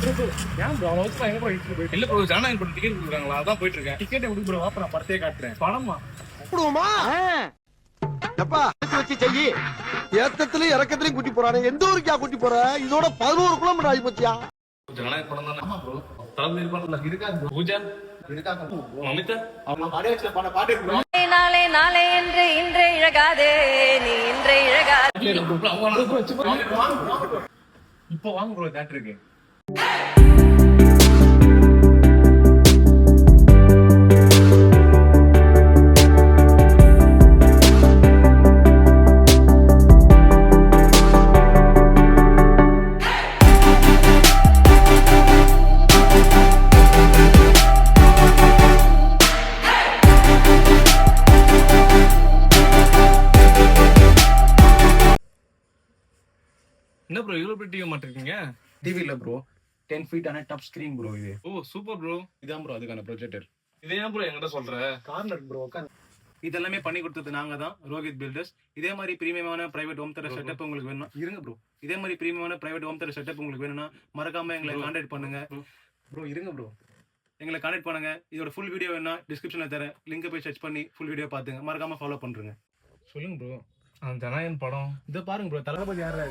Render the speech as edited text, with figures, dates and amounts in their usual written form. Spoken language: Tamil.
ஏன் ப்ரோ அவனை வச்சு எங்க ப்ரோ இட்டு போயிட்டு இல்ல ப்ரோ ஜனநாயகம் படம் டிக்கெட் கொடுக்குறாங்களா அதான் போயிட்டு இருக்கேன். டிக்கெட் எப்படி ப்ரோ வாப்பா நான் படத்தையே காட்டுறேன். படமா கூடுவோமா எப்பா வச்சு செய்யி ஏத்தத்திலயும் இறக்கத்திலயும் கூட்டி போறானே எந்த ஊருக்கா கூட்டி போற இதோட 11 கிலோமீட்டர் ஆகி போச்சியா. ஜனநாயக படம் தானே. ஆமா ப்ரோ தளபதி இருப்பான்ல இருக்காது. பூஜா இருக்காங்க. அமிதா அவங்க பாடிய பாட்டு ப்ரோ. நாளே நாளே என்று இன்றே இழகாதே நீ இன்றே இழகாதே. இப்போ வாங்க ப்ரோ தியேட்டருக்கு. என்ன ப்ரோ இவ்வளவு பெரிய டிவி மாட்டிருக்கீங்க? டிவி இல்ல ப்ரோ 10 feet ஆன டாப் ஸ்கிரீன் ப்ரோ இது. ஓ சூப்பர் ப்ரோ. இதான் ப்ரோ அதுக்கான ப்ரொஜெக்டர். இதே ஏன் ப்ரோ என்கிட்ட சொல்ற? கார்னர் ப்ரோ இதெல்லாமே பண்ணி கொடுத்தது நாங்க தான் ரோஹித் பில்டர்ஸ். இதே மாதிரி பிரீமியமான பிரைவேட் ஹோம் தேட்டர் செட்டப் உங்களுக்கு வேணும்னா இருங்க ப்ரோ. இதே மாதிரி பிரீமியமான பிரைவேட் ஹோம் தேட்டர் செட்டப் உங்களுக்கு வேணும்னா மறக்காம எங்களை கான்டாக்ட் பண்ணுங்க ப்ரோ. இருங்க ப்ரோ எங்களை கான்டாக்ட் பண்ணுங்க. இதோட ஃபுல் வீடியோ வேணா டிஸ்கிரிப்ஷன்ல தரேன். லிங்கை போய் சர்ச் பண்ணி ஃபுல் வீடியோ பாத்துங்க. மறக்காம ஃபாலோ பண்றேங்க. சொல்லுங்க ப்ரோ. அந்த ஜனநாயகன் படம் இதை பாருங்க ப்ரோ. தளபதி யாரு?